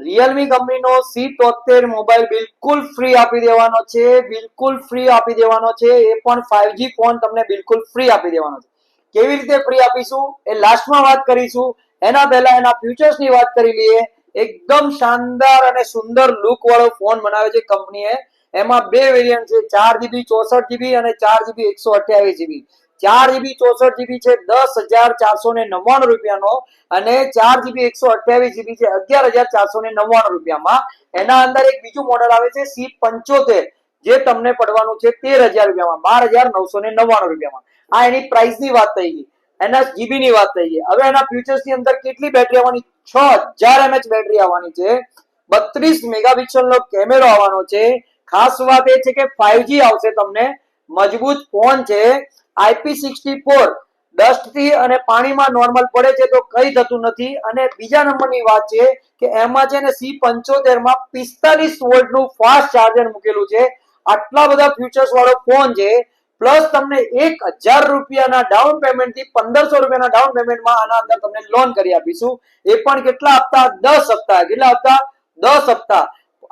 Realme કંપનીનો C73 mobile બિલકુલ free આપી દેવાનો છે, બિલકુલ ફ્રી આપી દેવાનો છે. એ પણ 5G ફોન તમને બિલકુલ ફ્રી આપી દેવાનો છે. કેવી રીતે ફ્રી આપીશું એ લાસ્ટમાં વાત કરીશું. એના પહેલા એના ફ્યુચર્સની વાત કરી લઈએ. એકદમ શાનદાર અને સુંદર લુક વાળો ફોન બનાવ્યો છે કંપનીએ. એમાં બે વેરિયન્ટ છે, 4GB 64GB અને 4GB 128GB. 4GB 64GB છે 10,499 રૂપિયાનો અને 4GB 128GB છે 11,499 રૂપિયામાં. એના અંદર એક બીજું મોડેલ આવે છે C75 જે તમને પડવાનું છે 13,000 રૂપિયામાં, 12,999 રૂપિયામાં. આ એની પ્રાઇસ ની વાત થઈ ગઈ, એના જીબી ની વાત થઈ ગઈ. હવે એના ફ્યુચર્સ ની અંદર કેટલી બેટરી આવવાની? 6000 mAh બેટરી આવવાની છે, 32 મેગાપિક્સલ નો કેમેરો આવવાનો છે. ખાસ વાત એ છે કે 5G આવશે તમને, મજબૂત ફોન છે. IP64 ડસ્ટ થી અને પાણીમાં નોર્મલ પડે છે તો કઈ થતું નથી. અને બીજા નંબરની વાત છે કે એમાં છે ને C75 માં 45 વોલ્ટ નું ફાસ્ટ ચાર્જર મૂકેલું છે. આટલા બધા ફ્યુચર્સ વાળો ફોન છે. પ્લસ તમને 1000 રૂપિયાના ડાઉન પેમેન્ટ થી 1500 રૂપિયાના ડાઉન પેમેન્ટમાં આના અંદર તમને લોન કરી આપીશું. એ પણ કેટલા હપ્તા? 10 હપ્તા. કેટલા હપ્તા? 10 હપ્તા.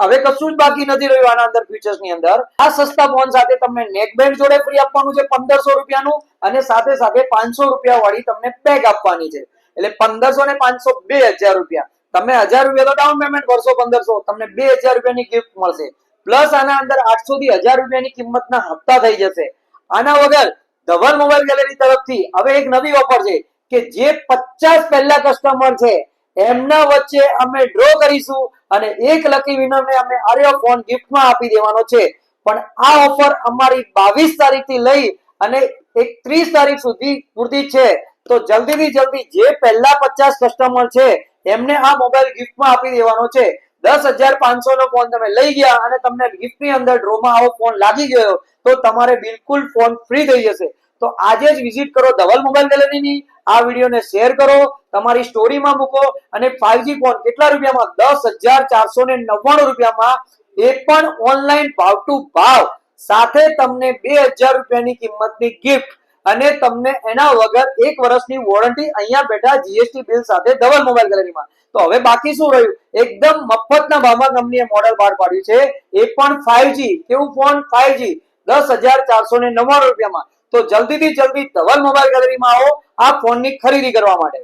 હવે કશું જ બાકી નથી રહ્યું આના અંદર ફીચર્સ ની અંદર. આ સસ્તા ફોન સાથે તમને નેક બેન્ડ જોડે ફ્રી આપવાનું છે 1500 રૂપિયાનું અને સાથે સાથે 500 રૂપિયા વાળી તમને બેગ આપવાની છે. એટલે 1500 ને 500 2000 રૂપિયા. તમે 1000 રૂપિયા તો ડાઉન પેમેન્ટ કરશો, 1500 તમને 2000 રૂપિયાની ગિફ્ટ મળશે. પ્લસ આના અંદર 800 થી 1000 રૂપિયાની કિંમતના હપ્તા થઈ જશે. આના વગર ધવલ મોબાઈલ ગેલેરી તરફથી હવે એક નવી ઓફર છે કે જે 50 પહેલા કસ્ટમર છે એમના વચ્ચે અમે ડ્રો કરીશું અને એક લકી વિનરને અમે આર્યો ફોન ગિફ્ટમાં આપી દેવાનો છે. પણ આ ઓફર અમારી 22 તારીખથી લઈ અને 31 તારીખ સુધી પૂરતી છે. તો જલ્દીથી જલ્દી જે પહેલા 50 કસ્ટમર છે એમને આ મોબાઈલ ગિફ્ટમાં આપી દેવાનો છે. 10,500 નો ફોન તમે લઈ ગયા અને તમને ગિફ્ટની અંદર ડ્રોમાં આવો ફોન લાગી ગયો તો તમારે બિલકુલ ફોન ફ્રી થઈ જશે. તો આજે જ વિઝિટ કરો ધવલ મોબાઈલ ગેલેરીની. આ વિડીયોને શેર કરો, તમારી સ્ટોરીમાં મૂકો અને 5G ફોન કેટલા રૂપિયામાં? 10,499 રૂપિયામાં. એ પણ ઓનલાઈન ભાવ ટુ ભાવ સાથે તમને 2000 રૂપિયાની કિંમતની ગિફ્ટ અને તમને એના વગર 1 વર્ષની વોરંટી અહીંયા બેઠા જીએસટી બિલ સાથે ધવલ મોબાઈલ ગેલેરીમાં. તો હવે બાકી શું રહ્યું? એકદમ મફતના ભાવમાં કંપનીએ મોડેલ બહાર પાડ્યું છે, એ પણ 5G. કેવું ફોન? 5G 10,499 રૂપિયામાં. તો જલ્દીથી જલ્દી ધવલ મોબાઈલ ગેલેરીમાં આવો આ ફોનની ખરીદી કરવા માટે.